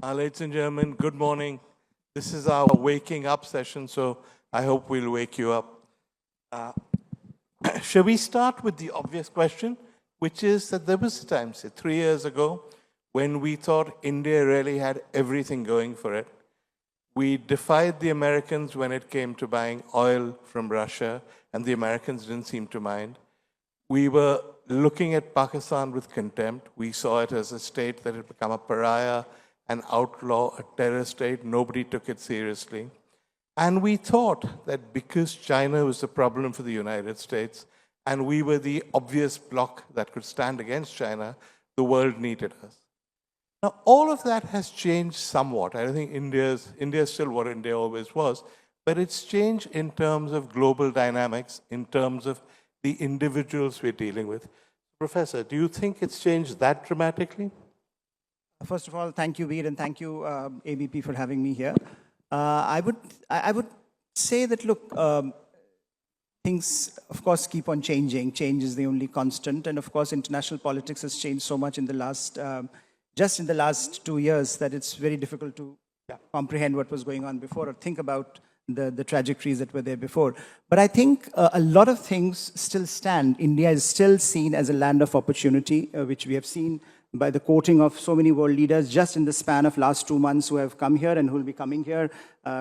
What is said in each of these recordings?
Ladies and gentlemen, good morning. This is our waking up session, so I hope we'll wake you up. Shall we start with the obvious question, which is that there was a time, say 3 years ago, when we thought India really had everything going for it. We defied the Americans when it came to buying oil from Russia, and the Americans didn't seem to mind. We were looking at Pakistan with contempt. We saw it as a state that had become a pariah, an outlaw, a terror state. Nobody took it seriously. And we thought that because China was the problem for the United States, and we were the obvious bloc that could stand against China, the world needed us. Now, all of that has changed somewhat. I don't think India is still what India always was, but it's changed in terms of global dynamics, in terms of the individuals we're dealing with. Professor, do you think it's changed that dramatically? First of all, thank you, Veer, and thank you, ABP, for having me here. I would say that, look, things, of course, keep on changing. Change is the only constant. And, of course, international politics has changed so much in the last, just in the last 2 years, that it's very difficult to comprehend what was going on before or think about the trajectories that were there before. But I think a lot of things still stand. India is still seen as a land of opportunity, which we have seen by the quoting of so many world leaders just in the span of last 2 months who have come here and who will be coming here.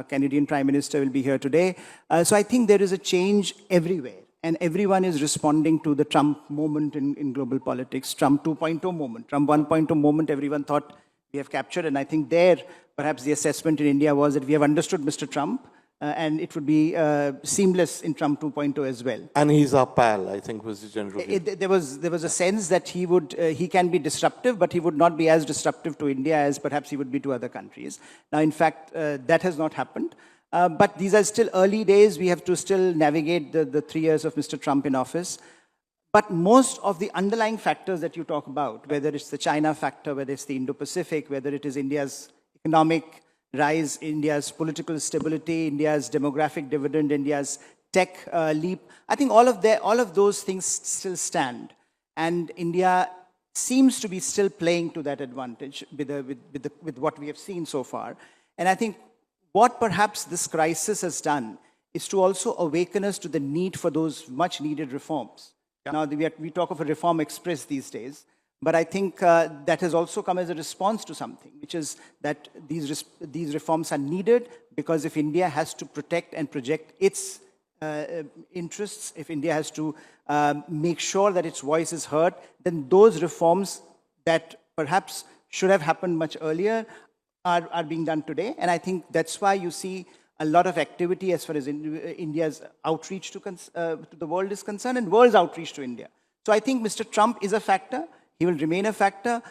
Canadian Prime Minister will be here today. So I think there is a change everywhere. And everyone is responding to the Trump moment in global politics, Trump 2.0 moment. Trump 1.0 moment, everyone thought we have captured. And I think there, perhaps the assessment in India was that we have understood Mr. Trump, and it would be seamless in Trump 2.0 as well. And he's our pal, I think, was the general view. There was a sense that he can be disruptive, but he would not be as disruptive to India as perhaps he would be to other countries. Now, in fact, that has not happened. But these are still early days. We have to still navigate the 3 years of Mr. Trump in office. But most of the underlying factors that you talk about, whether it's the China factor, whether it's the Indo-Pacific, whether it is India's economic rise, India's political stability, India's demographic dividend, India's tech leap, I think all of those things still stand. And India seems to be still playing to that advantage with what we have seen so far. And I think what perhaps this crisis has done is to also awaken us to the need for those much needed reforms. Yeah. Now, we talk of a reform express these days, but I think that has also come as a response to something, which is that these reforms are needed because if India has to protect and project its interests, if India has to make sure that its voice is heard, then those reforms that perhaps should have happened much earlier are being done today. And I think that's why you see a lot of activity as far as India's outreach to the world is concerned and world's outreach to India. So I think Mr. Trump is a factor. He will remain a factor.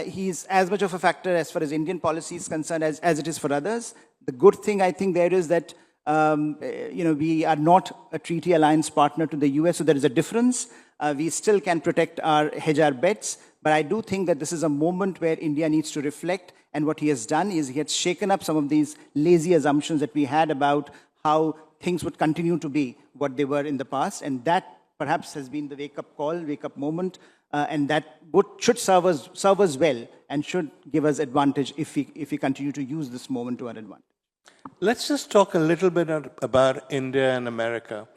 He's as much of a factor as far as Indian policy is concerned as it is for others. The good thing I think there is that we are not a treaty alliance partner to the US, so there is a difference. We still can hedge our bets, but I do think that this is a moment where India needs to reflect, and what he has done is he has shaken up some of these lazy assumptions that we had about how things would continue to be what they were in the past, and that perhaps has been the wake-up call, wake-up moment, and that should serve us well and should give us advantage if we continue to use this moment to our advantage. Let's just talk a little bit about India and America.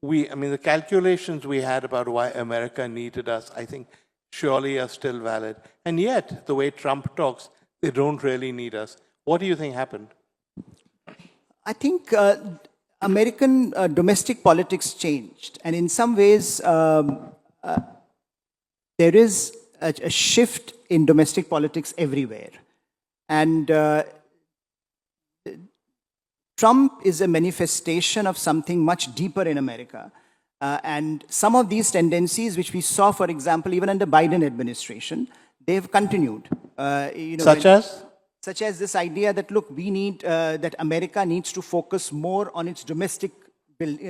The calculations we had about why America needed us, I think, surely are still valid. And yet, the way Trump talks, they don't really need us. What do you think happened? I think American domestic politics changed. And in some ways, there is a shift in domestic politics everywhere. And Trump is a manifestation of something much deeper in America. And some of these tendencies, which we saw, for example, even under Biden administration, they've continued. Such as this idea that, look, we need, that America needs to focus more on its domestic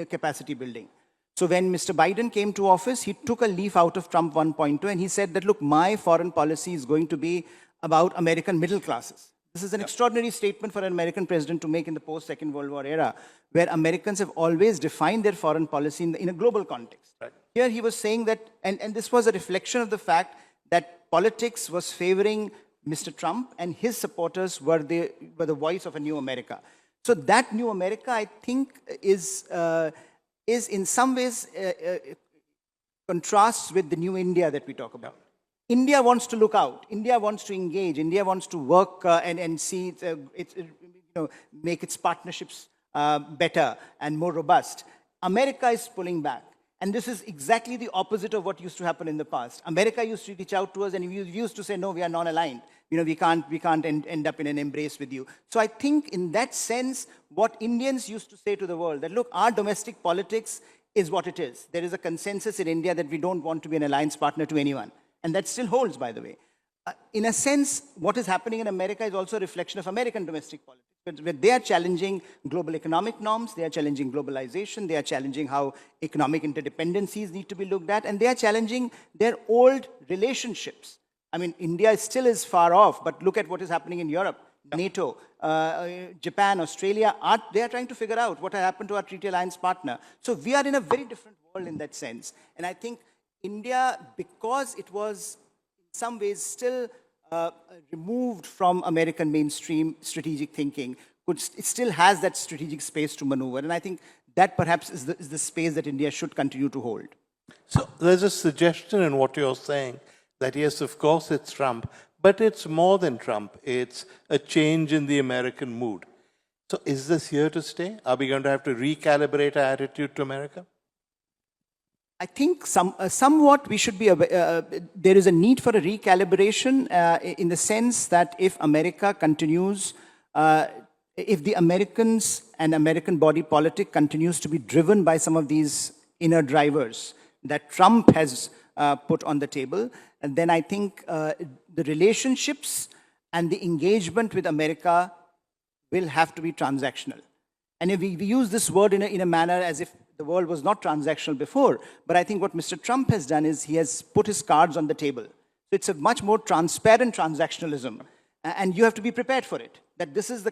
capacity building. So when Mr. Biden came to office, he took a leaf out of Trump 1.2 and he said that, look, my foreign policy is going to be about American middle classes. This is an extraordinary statement for an American president to make in the post-Second World War era, where Americans have always defined their foreign policy in a global context. Right. Here he was saying that, and this was a reflection of the fact that politics was favoring Mr. Trump and his supporters were the voice of a new America. So that new America, I think, is in some ways contrasts with the new India that we talk about. India wants to look out. India wants to engage. India wants to work and see make its partnerships better and more robust. America is pulling back. And this is exactly the opposite of what used to happen in the past. America used to reach out to us and we used to say, no, we are non-aligned. We can't end up in an embrace with you. So I think in that sense, what Indians used to say to the world, that look, our domestic politics is what it is. There is a consensus in India that we don't want to be an alliance partner to anyone. And that still holds, by the way. In a sense, what is happening in America is also a reflection of American domestic politics. Where they are challenging global economic norms, they are challenging globalization, they are challenging how economic interdependencies need to be looked at, and they are challenging their old relationships. I mean, India still is far off, but look at what is happening in Europe. NATO, Japan, Australia, they are trying to figure out what has happened to our treaty alliance partner. So we are in a very different world in that sense. And I think India, because it was in some ways still removed from American mainstream strategic thinking, it still has that strategic space to maneuver. And I think that perhaps is the space that India should continue to hold. So there's a suggestion in what you're saying that yes, of course it's Trump, but it's more than Trump. It's a change in the American mood. So is this here to stay? Are we going to have to recalibrate our attitude to America? I think somewhat we should be there is a need for a recalibration in the sense that if America continues, if the Americans and American body politic continues to be driven by some of these inner drivers that Trump has put on the table, and then I think the relationships and the engagement with America will have to be transactional. And if we use this word in a manner as if the world was not transactional before, but I think what Mr. Trump has done is he has put his cards on the table. So it's a much more transparent transactionalism, and you have to be prepared for it. That this is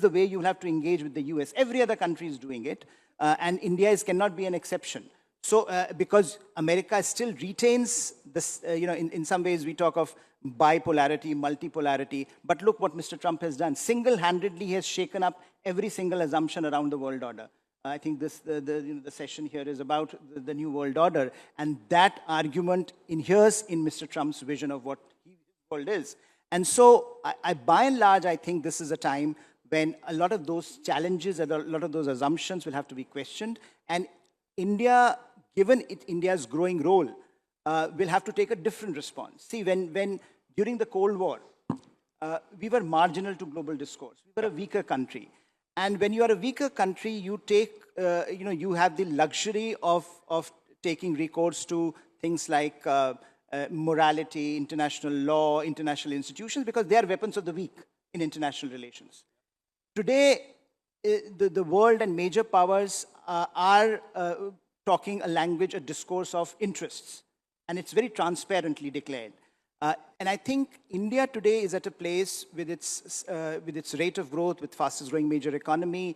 the way you will have to engage with the US. Every other country is doing it, and India cannot be an exception. So because America still retains this, in some ways we talk of bipolarity, multipolarity, but look what Mr. Trump has done. Single-handedly, he has shaken up every single assumption around the world order. I think the session here is about the new world order, and that argument inheres in Mr. Trump's vision of what the world is. And so, by and large, I think this is a time when a lot of those challenges and a lot of those assumptions will have to be questioned, and India, given India's growing role, will have to take a different response. See, when during the Cold War, we were marginal to global discourse. We were a weaker country. And when you are a weaker country, you take, you have the luxury of taking recourse to things like morality, international law, international institutions, because they are weapons of the weak in international relations. Today, the world and major powers are talking a language, a discourse of interests, and it's very transparently declared. And I think India today is at a place with its rate of growth, with fastest growing major economy,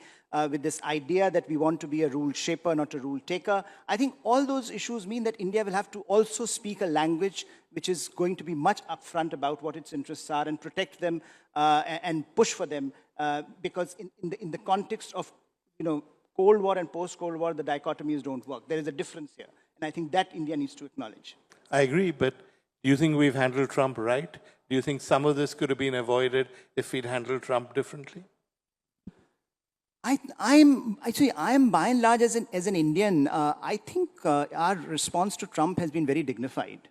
with this idea that we want to be a rule shaper, not a rule taker. I think all those issues mean that India will have to also speak a language which is going to be much upfront about what its interests are and protect them and push for them, because in the context of Cold War and post-Cold War, the dichotomies don't work. There is a difference here, and I think that India needs to acknowledge. I agree, but do you think we've handled Trump right? Do you think some of this could have been avoided if we'd handled Trump differently? I am by and large as an Indian, I think our response to Trump has been very dignified.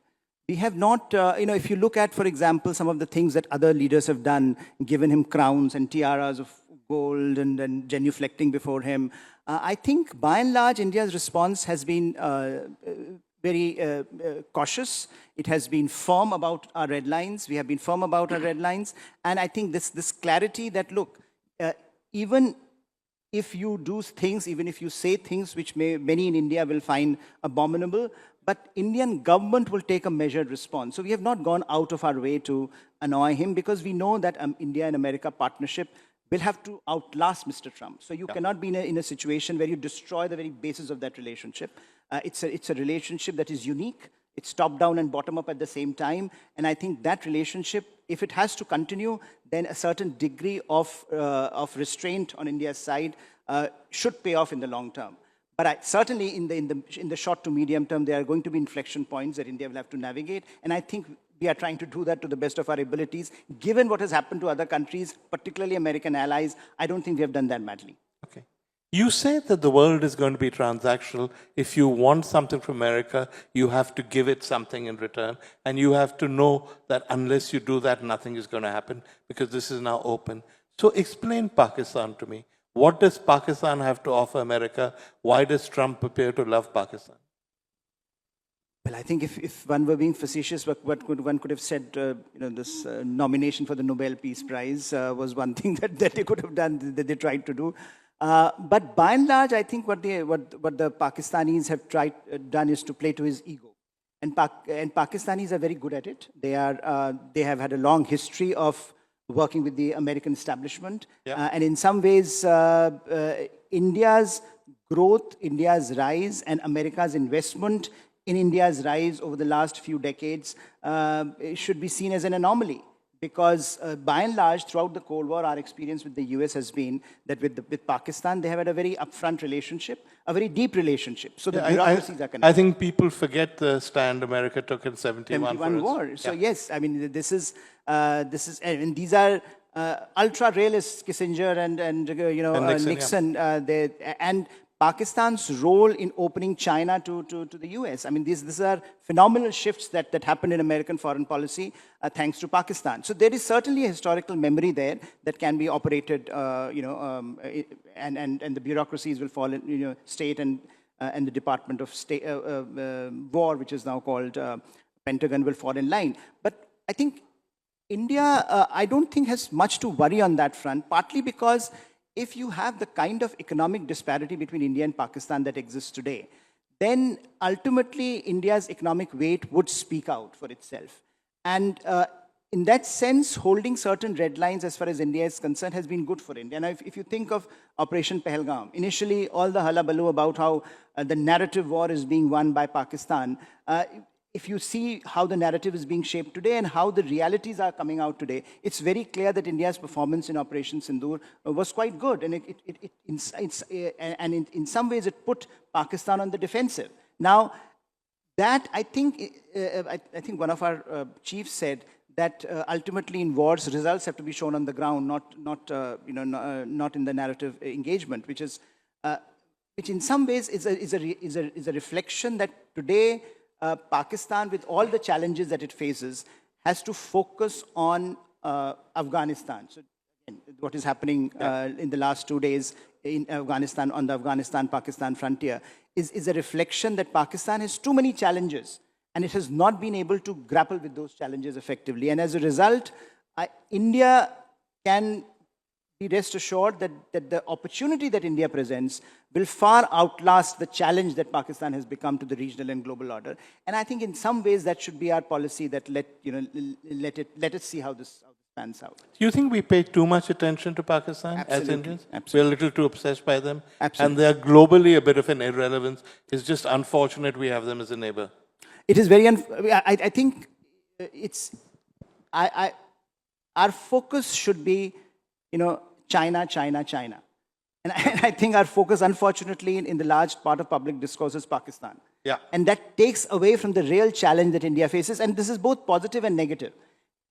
We have not, if you look at, for example, some of the things that other leaders have done, given him crowns and tiaras of gold and genuflecting before him, I think by and large India's response has been very cautious. It has been firm about our red lines. We have been firm about our red lines. And I think this clarity that, look, even if you do things, even if you say things which many in India will find abominable, but Indian government will take a measured response. So we have not gone out of our way to annoy him, because we know that India and America partnership will have to outlast Mr. Trump. So you cannot be in a situation where you destroy the very basis of that relationship. It's a relationship that is unique. It's top down and bottom up at the same time. And I think that relationship, if it has to continue, then a certain degree of restraint on India's side should pay off in the long term. But certainly in the short to medium term, there are going to be inflection points that India will have to navigate. And I think we are trying to do that to the best of our abilities. Given what has happened to other countries, particularly American allies, I don't think we have done that badly. Okay. You say that the world is going to be transactional. If you want something from America, you have to give it something in return. And you have to know that unless you do that, nothing is going to happen because this is now open. So explain Pakistan to me. What does Pakistan have to offer America? Why does Trump appear to love Pakistan? Well, I think if one were being facetious, one could have said, this nomination for the Nobel Peace Prize was one thing that they could have done, that they tried to do. But by and large, I think what the Pakistanis have done is to play to his ego. And Pakistanis are very good at it. They have had a long history of working with the American establishment. Yeah. And in some ways, India's growth, India's rise, and America's investment in India's rise over the last few decades should be seen as an anomaly. Because by and large, throughout the Cold War, our experience with the US has been that with Pakistan, they have had a very upfront relationship, a very deep relationship. So the bureaucracies are connected. I think people forget the stand America took in 71 war. So yes, I mean, this is, and these are ultra-realists, Kissinger and Nixon. Yeah. And Pakistan's role in opening China to the US. I mean, these are phenomenal shifts that happened in American foreign policy thanks to Pakistan. So there is certainly a historical memory there that can be operated, and the bureaucracies will fall in, state and the Department of State, War, which is now called Pentagon, will fall in line. But I think India, I don't think has much to worry on that front, partly because if you have the kind of economic disparity between India and Pakistan that exists today, then ultimately India's economic weight would speak out for itself. And in that sense, holding certain red lines as far as India is concerned has been good for India. Now, if you think of Operation Pahalgam, initially all the hullabaloo about how the narrative war is being won by Pakistan, if you see how the narrative is being shaped today and how the realities are coming out today, it's very clear that India's performance in Operation Sindoor was quite good. And in some ways, it put Pakistan on the defensive. Now, that I think one of our chiefs said that ultimately in wars, results have to be shown on the ground, not in the narrative engagement, which in some ways is a reflection that today, Pakistan, with all the challenges that it faces, has to focus on Afghanistan. So, again, what is happening in the last 2 days in Afghanistan, on the Afghanistan-Pakistan frontier, is a reflection that Pakistan has too many challenges, and it has not been able to grapple with those challenges effectively. And as a result, India can be rest assured that the opportunity that India presents will far outlast the challenge that Pakistan has become to the regional and global order. And I think in some ways that should be our policy, that let it see how this pans out. Do you think we pay too much attention to Pakistan as Indians? Absolutely. We're a little too obsessed by them? Absolutely. And they're globally a bit of an irrelevance. It's just unfortunate we have them as a neighbor. It is very, I think our focus should be, China, China, China. And I think our focus, unfortunately, in the large part of public discourse is Pakistan. Yeah. And that takes away from the real challenge that India faces. And this is both positive and negative.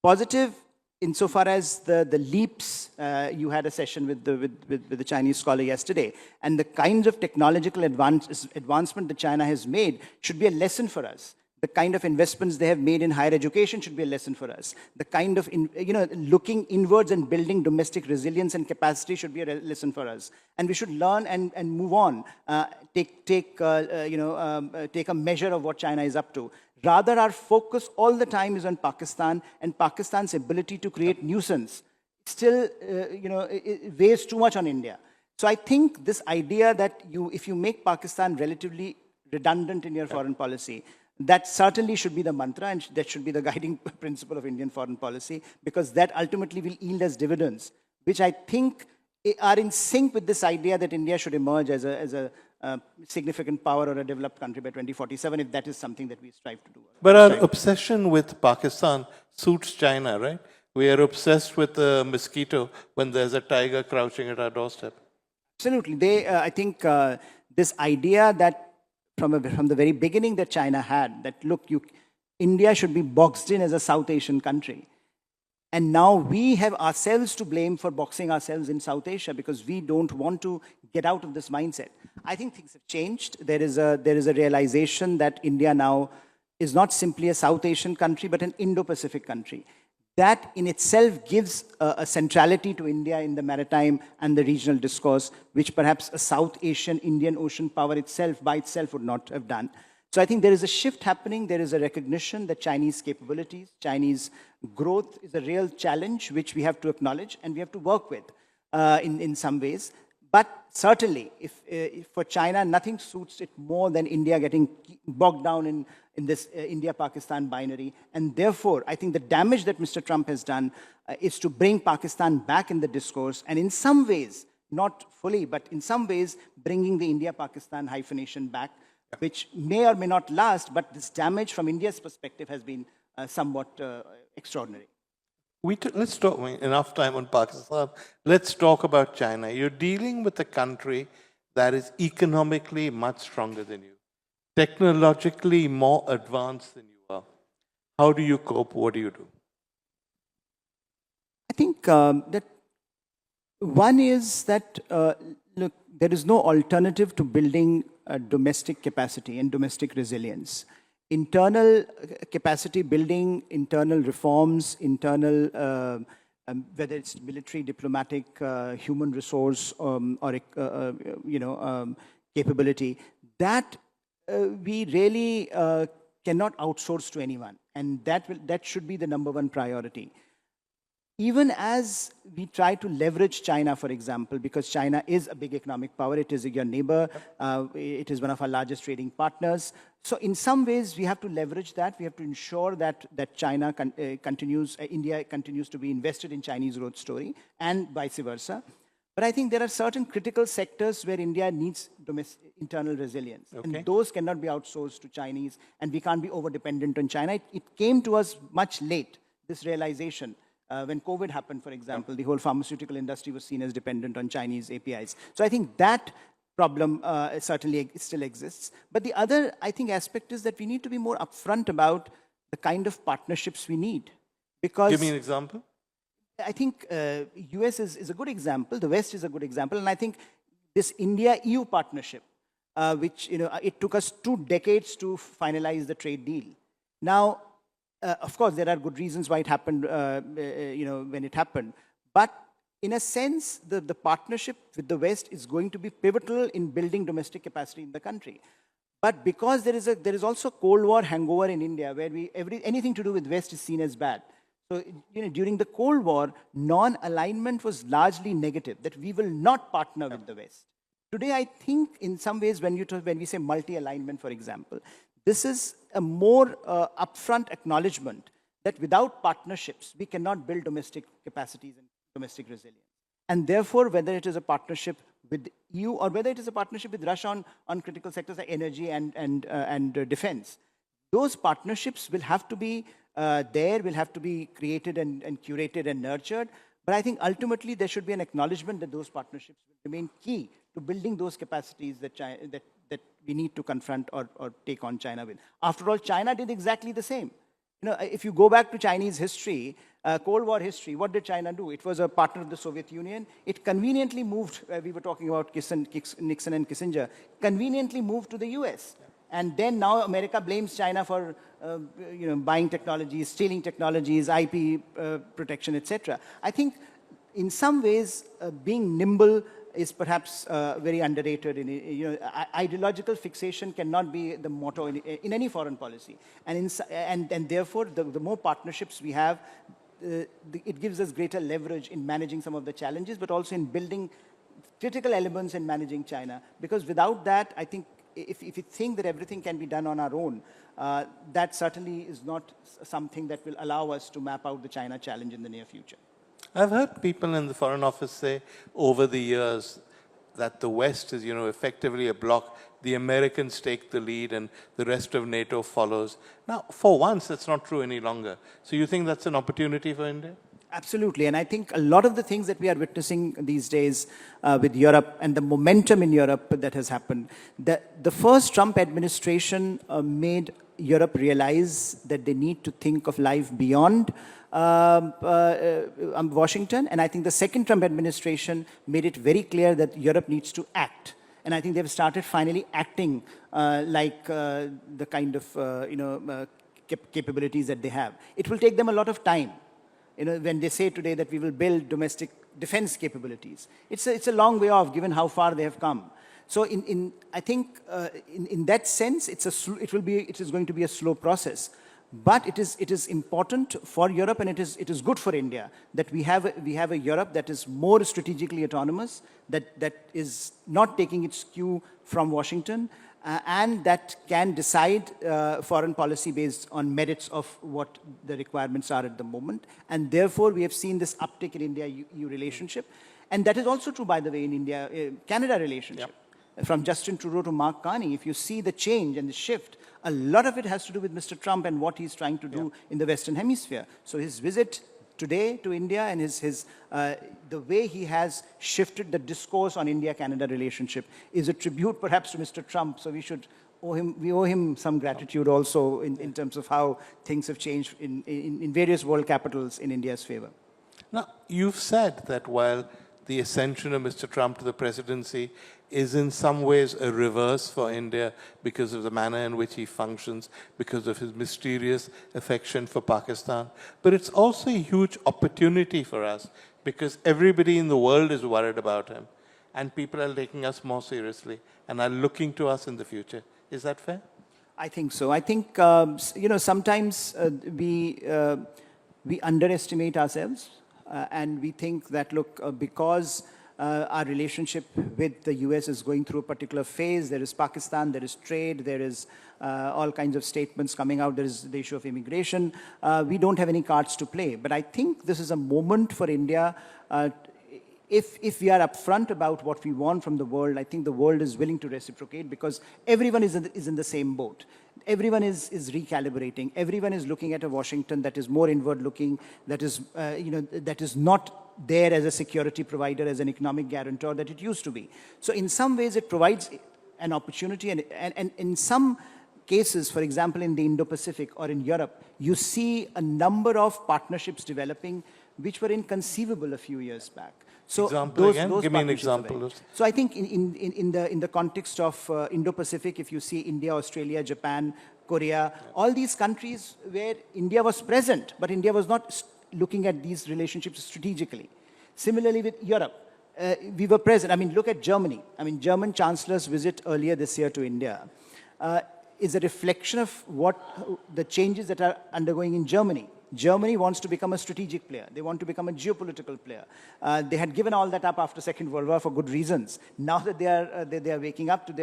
Positive insofar as the leaps, you had a session with the Chinese scholar yesterday, and the kinds of technological advancement that China has made should be a lesson for us. The kind of investments they have made in higher education should be a lesson for us. The kind of, looking inwards and building domestic resilience and capacity should be a lesson for us. And we should learn and move on, take a measure of what China is up to. Rather, our focus all the time is on Pakistan and Pakistan's ability to create nuisance. Still, it weighs too much on India. So I think this idea that if you make Pakistan relatively redundant in your foreign policy, that certainly should be the mantra, and that should be the guiding principle of Indian foreign policy, because that ultimately will yield us dividends, which I think are in sync with this idea that India should emerge as a significant power or a developed country by 2047, if that is something that we strive to do. But our obsession with Pakistan suits China, right? We are obsessed with a mosquito when there's a tiger crouching at our doorstep. Absolutely. I think this idea that from the very beginning that China had, that look, India should be boxed in as a South Asian country. And now we have ourselves to blame for boxing ourselves in South Asia because we don't want to get out of this mindset. I think things have changed. There is a realization that India now is not simply a South Asian country, but an Indo-Pacific country. That in itself gives a centrality to India in the maritime and the regional discourse, which perhaps a South Asian, Indian Ocean power itself, by itself, would not have done. So I think there is a shift happening. There is a recognition that Chinese capabilities, Chinese growth is a real challenge, which we have to acknowledge and we have to work with in some ways. But certainly, if for China, nothing suits it more than India getting bogged down in this India-Pakistan binary. And therefore, I think the damage that Mr. Trump has done is to bring Pakistan back in the discourse. And in some ways, not fully, but in some ways, bringing the India-Pakistan hyphenation back, which may or may not last, but this damage from India's perspective has been somewhat extraordinary. Let's talk enough time on Pakistan. Let's talk about China. You're dealing with a country that is economically much stronger than you, technologically more advanced than you are. How do you cope? What do you do? I think that one is that, look, there is no alternative to building domestic capacity and domestic resilience. Internal capacity building, internal reforms, internal, whether it's military, diplomatic, human resource, or capability, that we really cannot outsource to anyone, and that should be the number one priority. Even as we try to leverage China, for example, because China is a big economic power, it is your neighbor, it is one of our largest trading partners. So in some ways, we have to leverage that. We have to ensure that China India continues to be invested in Chinese growth story, and vice versa. But I think there are certain critical sectors where India needs internal resilience. Okay. And those cannot be outsourced to Chinese, and we can't be over-dependent on China. It came to us much late, this realization. When COVID happened, for example, the whole pharmaceutical industry was seen as dependent on Chinese APIs. So I think that problem certainly still exists. But the other, I think, aspect is that we need to be more upfront about the kind of partnerships we need. Because give me an example. I think US is a good example. The West is a good example. And I think this India-EU partnership, which it took us 2 decades to finalize the trade deal. Now, of course, there are good reasons why it happened, when it happened. But in a sense, the partnership with the West is going to be pivotal in building domestic capacity in the country. But because there is also Cold War hangover in India, where anything to do with West is seen as bad. So, during the Cold War, non-alignment was largely negative, that we will not partner with the West. Today, I think, in some ways, when we say multi-alignment, for example, this is a more upfront acknowledgement that without partnerships, we cannot build domestic capacities and domestic resilience. And therefore, whether it is a partnership with the EU or whether it is a partnership with Russia on critical sectors like energy and defense, those partnerships will have to be will have to be created and curated and nurtured. But I think ultimately there should be an acknowledgement that those partnerships will remain key to building those capacities that we need to confront or take on China with. After all, China did exactly the same. If you go back to Chinese history, Cold War history, what did China do? It was a partner of the Soviet Union. It conveniently moved, we were talking about Nixon and Kissinger, conveniently moved to the US. And then now America blames China for buying technologies, stealing technologies, IP protection, etc. I think in some ways being nimble is perhaps very underrated. Ideological fixation cannot be the motto in any foreign policy. And therefore, the more partnerships we have, it gives us greater leverage in managing some of the challenges, but also in building critical elements in managing China. Because without that, I think if you think that everything can be done on our own, that certainly is not something that will allow us to map out the China challenge in the near future. I've heard people in the Foreign Office say over the years that the West is, effectively a bloc. The Americans take the lead and the rest of NATO follows. Now, for once, that's not true any longer. So you think that's an opportunity for India? Absolutely. And I think a lot of the things that we are witnessing these days with Europe and the momentum in Europe that has happened, the first Trump administration made Europe realize that they need to think of life beyond Washington. And I think the second Trump administration made it very clear that Europe needs to act. And I think they've started finally acting like the kind of capabilities that they have. It will take them a lot of time. When they say today that we will build domestic defense capabilities, it's a long way off given how far they have come. So I think in that sense, it is going to be a slow process. But it is important for Europe, and it is good for India that we have a Europe that is more strategically autonomous, that is not taking its cue from Washington, and that can decide foreign policy based on merits of what the requirements are at the moment. And therefore, we have seen this uptick in India-EU relationship. And that is also true, by the way, in India-Canada relationship. Yep. From Justin Trudeau to Mark Carney, if you see the change and the shift, a lot of it has to do with Mr. Trump and what he's trying to do in the Western Hemisphere. So his visit today to India and the way he has shifted the discourse on India-Canada relationship is a tribute perhaps to Mr. Trump. So we owe him some gratitude also in terms of how things have changed in various world capitals in India's favor. Now, you've said that while the ascension of Mr. Trump to the presidency is in some ways a reverse for India because of the manner in which he functions, because of his mysterious affection for Pakistan. But it's also a huge opportunity for us because everybody in the world is worried about him and people are taking us more seriously and are looking to us in the future. Is that fair? I think so. I think, sometimes we underestimate ourselves and we think that, look, because our relationship with the US is going through a particular phase. There is Pakistan, there is trade, there is all kinds of statements coming out, there is the issue of immigration. We don't have any cards to play. But I think this is a moment for India. If we are upfront about what we want from the world, I think the world is willing to reciprocate because everyone is in the same boat. Everyone is recalibrating. Everyone is looking at a Washington that is more inward-looking, that is not there as a security provider, as an economic guarantor that it used to be. So in some ways, it provides an opportunity. And in some cases, for example, in the Indo-Pacific or in Europe, you see a number of partnerships developing which were inconceivable a few years back. So Give me an example. So I think in the context of Indo-Pacific, if you see India, Australia, Japan, Korea, all these countries where India was present, but India was not looking at these relationships strategically. Similarly with Europe, we were present. I mean, look at Germany. I mean, German Chancellor's visit earlier this year to India is a reflection of what the changes that are undergoing in Germany. Germany wants to become a strategic player. They want to become a geopolitical player. They had given all that up after Second World War for good reasons. Now that they are waking up to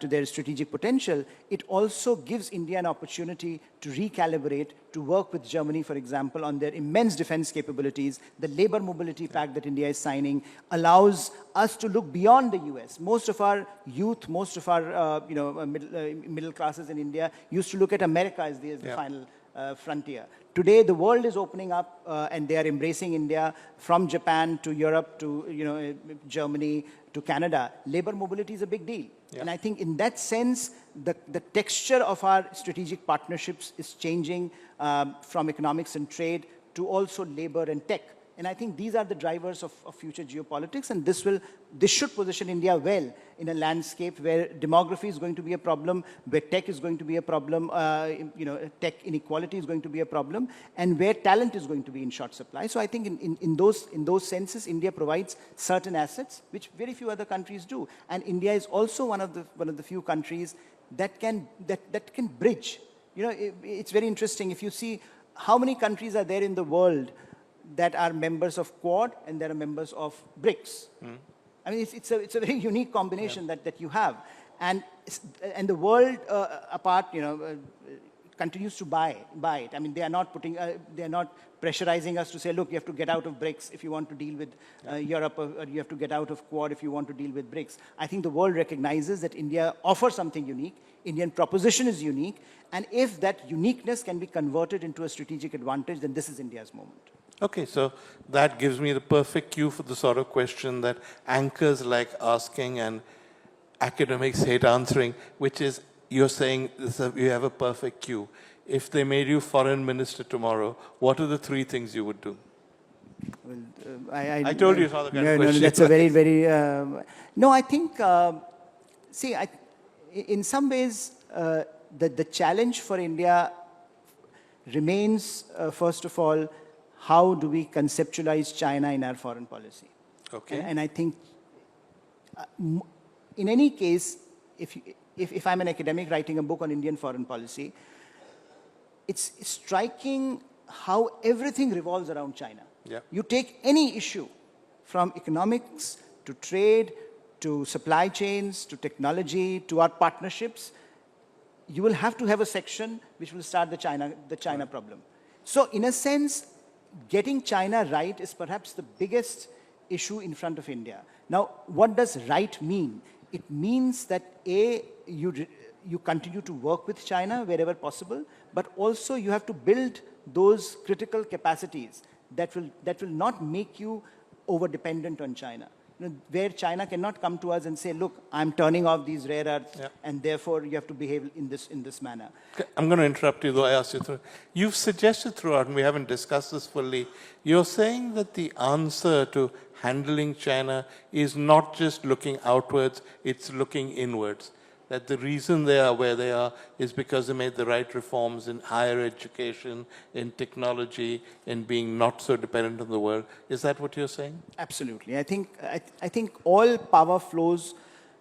their strategic potential, it also gives India an opportunity to recalibrate, to work with Germany, for example, on their immense defense capabilities. The labor mobility pact that India is signing allows us to look beyond the US. Most of our youth, most of our middle classes in India used to look at America as the final frontier. Today, the world is opening up and they are embracing India from Japan to Europe to Germany to Canada. Labor mobility is a big deal. Yeah. And I think in that sense, the texture of our strategic partnerships is changing from economics and trade to also labor and tech. And I think these are the drivers of future geopolitics, and this should position India well in a landscape where demography is going to be a problem, where tech is going to be a problem, tech inequality is going to be a problem, and where talent is going to be in short supply. So I think in those senses, India provides certain assets which very few other countries do, and India is also one of the few countries that can bridge. It's very interesting if you see how many countries are there in the world that are members of Quad and that are members of BRICS. Mm. I mean, it's a very unique combination that you have. And the world apart, continues to buy it. I mean, they are not pressurizing us to say, look, you have to get out of BRICS if you want to deal with Europe, or you have to get out of Quad if you want to deal with BRICS. I think the world recognizes that India offers something unique. Indian proposition is unique. And if that uniqueness can be converted into a strategic advantage, then this is India's moment. Okay, so that gives me the perfect cue for the sort of question that anchors like asking and academics hate answering, which is, you're saying you have a perfect cue. If they made you foreign minister tomorrow, what are the 3 things you would do? Well, I told you it's not the kind of question. No, that's a very, very... no, I think, in some ways, the challenge for India remains, first of all, how do we conceptualize China in our foreign policy? Okay. And I think, in any case, if I'm an academic writing a book on Indian foreign policy, it's striking how everything revolves around China. Yeah. You take any issue, from economics to trade to supply chains to technology to our partnerships, you will have to have a section which will start the China problem. So in a sense, getting China right is perhaps the biggest issue in front of India. Now, what does right mean? It means that you continue to work with China wherever possible, but also you have to build those critical capacities that will not make you over-dependent on China. You know, where China cannot come to us and say, look, I'm turning off these rare earths, and therefore you have to behave in this manner. Okay, I'm going to interrupt you, though I asked you through. You've suggested throughout, and we haven't discussed this fully, you're saying that the answer to handling China is not just looking outwards, it's looking inwards. That the reason they are where they are is because they made the right reforms in higher education, in technology, in being not so dependent on the world. Is that what you're saying? Absolutely. I think all power flows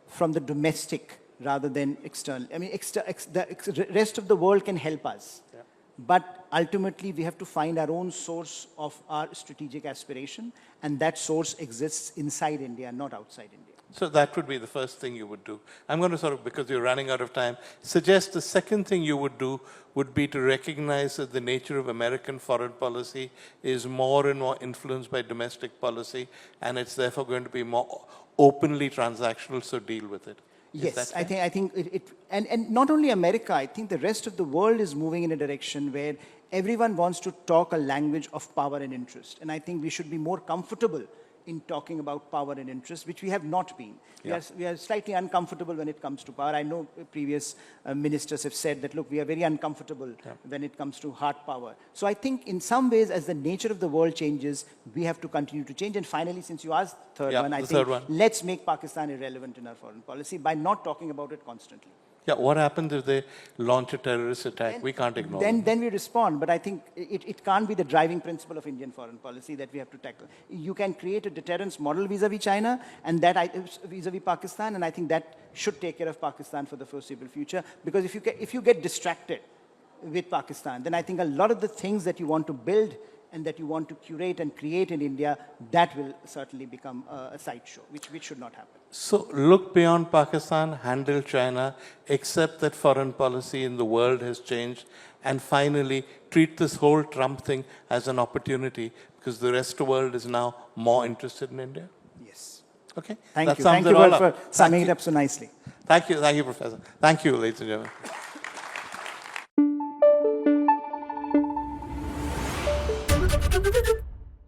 from the domestic rather than external. I mean, the rest of the world can help us. Yeah. But ultimately, we have to find our own source of our strategic aspiration, and that source exists inside India, not outside India. So that would be the first thing you would do. I'm going to sort of, because you're running out of time, suggest the second thing you would do would be to recognize that the nature of American foreign policy is more and more influenced by domestic policy, and it's therefore going to be more openly transactional, so deal with it. Yes, I think and not only America, I think the rest of the world is moving in a direction where everyone wants to talk a language of power and interest. And I think we should be more comfortable in talking about power and interest, which we have not been. Yeah. We are slightly uncomfortable when it comes to power. I know previous ministers have said that, look, we are very uncomfortable when it comes to hard power. So I think in some ways, as the nature of the world changes, we have to continue to change. And finally, since you asked the third one, I think let's make Pakistan irrelevant in our foreign policy by not talking about it constantly. Yeah, what happens if they launch a terrorist attack? We can't ignore them. Then we respond, but I think it can't be the driving principle of Indian foreign policy that we have to tackle. You can create a deterrence model vis-a-vis China, and that vis-a-vis Pakistan, and I think that should take care of Pakistan for the foreseeable future, because if you get distracted with Pakistan, then I think a lot of the things that you want to build and that you want to curate and create in India, that will certainly become a sideshow, which should not happen. So look beyond Pakistan, handle China, accept that foreign policy in the world has changed, and finally treat this whole Trump thing as an opportunity, because the rest of the world is now more interested in India? Yes. Okay. Thank you. Thank you for summing it up so nicely. Thank you, Professor. Thank you, ladies and gentlemen.